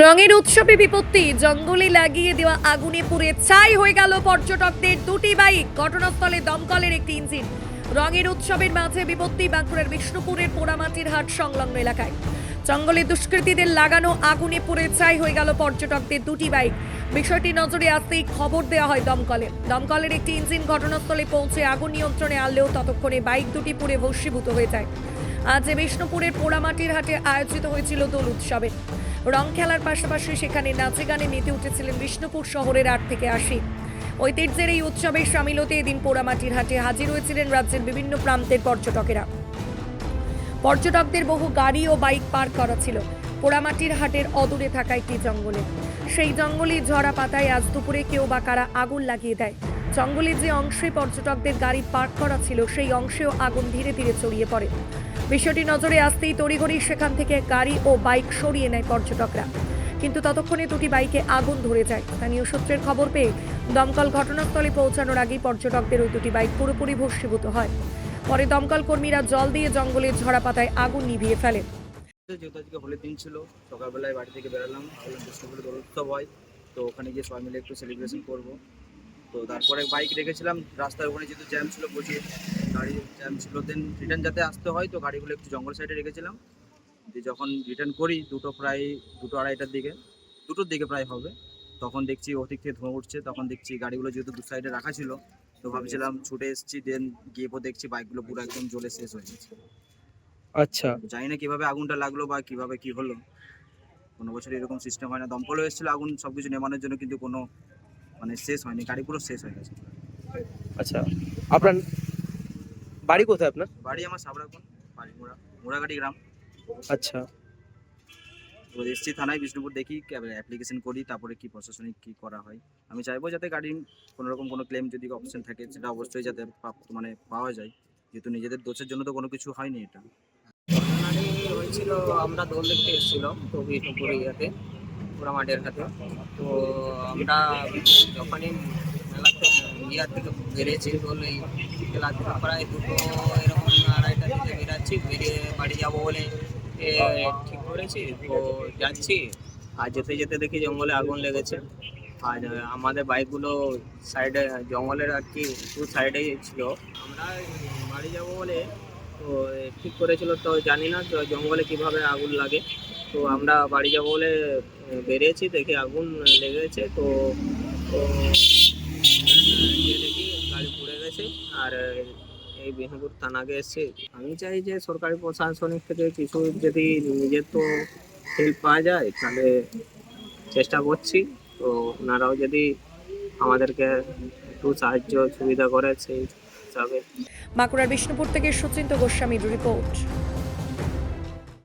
রঙের উৎসবে বিপত্তি, জঙ্গলে লাগিয়ে দেওয়া আগুনে পুড়ে ছাই হয়ে গেল পর্যটকদের দুটি বাইক। ঘটনাস্থলে দমকলের একটি ইঞ্জিন। রঙের উৎসবের মাঝে বিপত্তি বাঁকুড়ার বিষ্ণুপুরের পোড়ামাটির হাট সংলগ্ন এলাকায়। জঙ্গলে দুষ্কৃতীদের লাগানো আগুনে পুড়ে ছাই হয়ে গেল পর্যটকদের দুটি বাইক। বিষয়টি নজরে আসতেই খবর দেওয়া হয় দমকলের একটি ইঞ্জিন ঘটনাস্থলে পৌঁছে আগুন নিয়ন্ত্রণে আনলেও ততক্ষণে বাইক দুটি পুড়ে ভস্মীভূত হয়ে যায়। আজ বিষ্ণুপুরের পোড়ামাটির হাটে আয়োজিত হয়েছিল দোল উৎসবে। রং খেলার পাশাপাশি সেখানে নাচে গানে মেতে উঠেছিলেন বিষ্ণুপুর শহরের 8 থেকে 80। ঐতিহ্যের এই উৎসবে সামিল হতে এদিন পোড়ামাটির হাটে হাজির হয়েছিলেন রাজ্যের বিভিন্ন প্রান্তের পর্যটকেরা। পর্যটকদের বহু গাড়ি ও বাইক পার্ক করা ছিল পোড়ামাটির হাটের অদূরে থাকা একটি জঙ্গলে। সেই জঙ্গলে ঝরা পাতায় আজ দুপুরে কেউ বা কারা আগুন লাগিয়ে দেয়। জঙ্গলের যে অংশে পর্যটকদের গাড়ি পার্ক করা ছিল সেই অংশেও আগুন ধীরে ধীরে ছড়িয়ে পড়ে। বিষয়টি নজরে আসতেই তড়িঘড়ি সেখান থেকে গাড়ি ও বাইক সরিয়ে নেয় পর্যটকরা, কিন্তু ততক্ষণে দুটি বাইকে আগুন ধরে যায়। স্থানীয় সূত্রের খবর পেয়ে দমকল ঘটনাস্থলে পৌঁছানোর আগেই পর্যটকদের ওই দুটি বাইক পুরোপুরি ভস্মীভূত হয়। পরে দমকল কর্মীরা জল দিয়ে জঙ্গলের ঝরা পাতায় আগুন নিভিয়ে ফেলেন। যেহেতু আজকে হোলির দিন ছিল, সকালবেলায় বাড়ি থেকে বেরোলাম, ভাবলাম বিষ্ণুপুরে দোল উৎসব হয়, তো ওখানে গিয়ে সবাই মিলে একটু সেলিব্রেশন করবো। তো তারপরে বাইক রেখেছিলাম রাস্তার ওখানে, যেহেতু জ্যাম ছিল প্রচুর, গাড়ি জ্যাম ছিল, দেন রিটার্ন যাতে আসতে হয়, তো গাড়িগুলো একটু জঙ্গল সাইডে রেখেছিলাম। যে যখন রিটার্ন করি প্রায় দুটো আড়াইটার দিকে, দুটোর দিকে প্রায় হবে, তখন দেখছি ওদিক থেকে ধোঁয়া উঠছে। তখন দেখছি গাড়িগুলো যেহেতু দু সাইডে রাখা ছিল, তো ভাবছিলাম ছুটে এসেছি, দেন গিয়ে দেখছি বাইকগুলো পুরো একদম জ্বলে শেষ হয়ে গেছে। আচ্ছা, জানি না কিভাবে আগুনটা লাগলো বা কিভাবে কি হলো, কোনো বছর এরকম সিস্টেম হয় না। দমকলও এসেছিল আগুন সবকিছু নেমানোর জন্য, কিন্তু কোনো শেষ হয়নি, গাড়ি পুরো শেষ হয়ে গেছে। আচ্ছা। আপনার বাড়ি কোথায় আপনার? বাড়ি আমার সাবরাকোন, বাড়ি মোড়াঘাটি গ্রাম। আচ্ছা, এবার এসছি থানায় বিষ্ণুপুর, দেখি অ্যাপ্লিকেশন করি, তারপরে কি প্রশাসনিক কি করা হয়। আমি চাইবো যাতে গাড়ি কোনোরকম কোনো ক্লেম যদি অপশন থাকে সেটা অবশ্যই যাতে পাওয়া যায়, যেহেতু নিজেদের দোষের জন্য তো কোনো কিছু হয়নি। এটা ঘটনাটি হয়েছিল, আমরা দোল দেখতে এসেছিলাম তো বিষ্ণুপুর ইয়াতে পোড়ামাটির হাতে। তো আমরা যখনই মেলাতে ইয়ার থেকে বেরিয়েছি, দোল এই খেলা থেকে প্রায় দুটো এরকম আড়াইটার দিকে বেরাচ্ছি, বেরিয়ে বাড়ি যাবো বলে ঠিক করেছি। তো যাচ্ছি, আর যেতে যেতে দেখি জঙ্গলে আগুন লেগেছে। আর আমাদের বাইকগুলো সাইডে, জঙ্গলের আর কি দু সাইডেই ছিল। আমরা বাড়ি যাবো বলে তো ঠিক করেছিল, তো জানি না তো জঙ্গলে কিভাবে আগুন লাগে। তো আমরা বাড়ি যাবো বলে বেরিয়েছি, দেখি আগুন লেগেছে। তো তো গিয়ে দেখি গাড়ি পুড়ে গেছে। আর এই বিষ্ণুপুর থানাকে এসেছি। আমি চাই যে সরকারি প্রশাসনিক থেকে কিছু যদি নিজের তো হেল্প পাওয়া যায়, তাহলে চেষ্টা করছি। তো ওনারাও যদি আমাদেরকে একটু সাহায্য সুবিধা করে সেই হিসাবে। বাঁকুড়ার বিষ্ণুপুর থেকে সুচিন্ত গোস্বামীর রিপোর্ট।